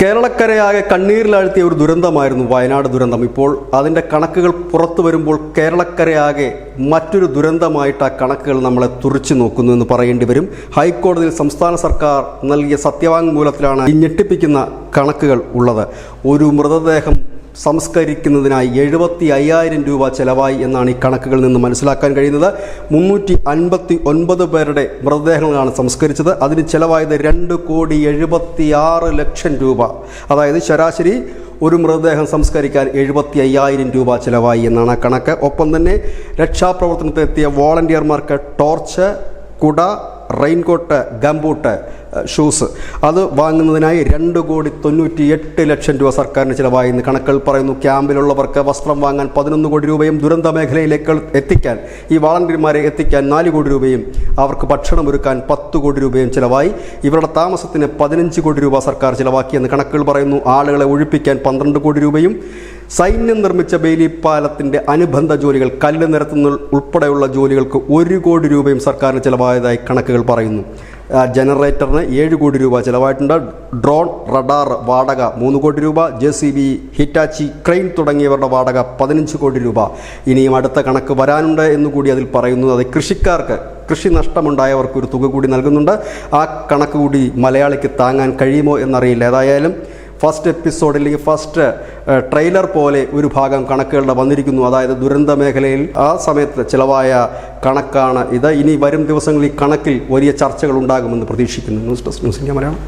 കേരളക്കരയാകെ കണ്ണീരിലാഴ്ത്തിയ ഒരു ദുരന്തമായിരുന്നു വയനാട് ദുരന്തം. ഇപ്പോൾ അതിൻ്റെ കണക്കുകൾ പുറത്തു വരുമ്പോൾ കേരളക്കരയാകെ മറ്റൊരു ദുരന്തമായിട്ട് ആ കണക്കുകൾ നമ്മളെ തുറിച്ചു നോക്കുന്നു എന്ന് പറയേണ്ടി വരും. ഹൈക്കോടതിയിൽ സംസ്ഥാന സർക്കാർ നൽകിയ സത്യവാങ്മൂലത്തിലാണ് ഈ ഞെട്ടിപ്പിക്കുന്ന കണക്കുകൾ ഉള്ളത്. ഒരു മൃതദേഹം സംസ്കരിക്കുന്നതിനായി 75,000 രൂപ ചെലവായി എന്നാണ് ഈ കണക്കുകളിൽ നിന്ന് മനസ്സിലാക്കാൻ കഴിയുന്നത്. 359 പേരുടെ മൃതദേഹങ്ങളാണ് സംസ്കരിച്ചത്. അതിന് ചെലവായത് 2,76,00,000 രൂപ. അതായത് ശരാശരി ഒരു മൃതദേഹം സംസ്കരിക്കാൻ 75,000 രൂപ ചെലവായി എന്നാണ് ആ കണക്ക്. ഒപ്പം തന്നെ രക്ഷാപ്രവർത്തനത്തിലെത്തിയ വോളണ്ടിയർമാർക്ക് ടോർച്ച്, കുട, റെയിൻകോട്ട്, ഗംബൂട്ട്, ഷൂസ് അത് വാങ്ങുന്നതിനായി 2,98,00,000 രൂപ സർക്കാരിന് ചിലവായി എന്ന് കണക്കുകൾ പറയുന്നു. ക്യാമ്പിലുള്ളവർക്ക് വസ്ത്രം വാങ്ങാൻ 11 കോടി രൂപയും ദുരന്ത മേഖലയിലേക്ക് എത്തിക്കാൻ ഈ വാളണ്ടിയർമാരെ എത്തിക്കാൻ 4 കോടി രൂപയും അവർക്ക് ഭക്ഷണം ഒരുക്കാൻ 10 കോടി രൂപയും ചിലവായി. ഇവരുടെ താമസത്തിന് 15 കോടി രൂപ സർക്കാർ ചിലവാക്കിയെന്ന് കണക്കുകൾ പറയുന്നു. ആളുകളെ ഒഴിപ്പിക്കാൻ 12 കോടി രൂപയും സൈന്യം നിർമ്മിച്ച ബെയിലി പാലത്തിൻ്റെ അനുബന്ധ ജോലികൾ, കല്ല് നിരത്തുന്ന ഉൾപ്പെടെയുള്ള ജോലികൾക്ക് 1 കോടി രൂപയും സർക്കാരിന് ചിലവായതായി കണക്കുകൾ പറയുന്നു. ജനറേറ്ററിന് 7 കോടി രൂപ ചിലവായിട്ടുണ്ട്. ഡ്രോൺ, റഡാർ വാടക 3 കോടി രൂപ, JCB, ഹിറ്റാച്ചി, ക്രെയിൻ തുടങ്ങിയവരുടെ വാടക 15 കോടി രൂപ. ഇനിയും അടുത്ത കണക്ക് വരാനുണ്ട് എന്നുകൂടി അതിൽ പറയുന്നു. അത് കൃഷിക്കാർക്ക്, കൃഷി നഷ്ടമുണ്ടായവർക്ക് ഒരു തുക കൂടി നൽകുന്നുണ്ട്. ആ കണക്ക് കൂടി മലയാളിക്ക് താങ്ങാൻ കഴിയുമോ എന്നറിയില്ല. ഏതായാലും ഫസ്റ്റ് എപ്പിസോഡ് അല്ലെങ്കിൽ ഫസ്റ്റ് ട്രെയിലർ പോലെ ഒരു ഭാഗം കണക്കുകളുടെ വന്നിരിക്കുന്നു. അതായത് ദുരന്ത മേഖലയിൽ ആ സമയത്ത് ചിലവായ കണക്കാണ് ഇത്. ഇനി വരും ദിവസങ്ങളിൽ ഈ കണക്കിൽ വലിയ ചർച്ചകൾ ഉണ്ടാകുമെന്ന് പ്രതീക്ഷിക്കുന്നു. News desk news India Malayalam.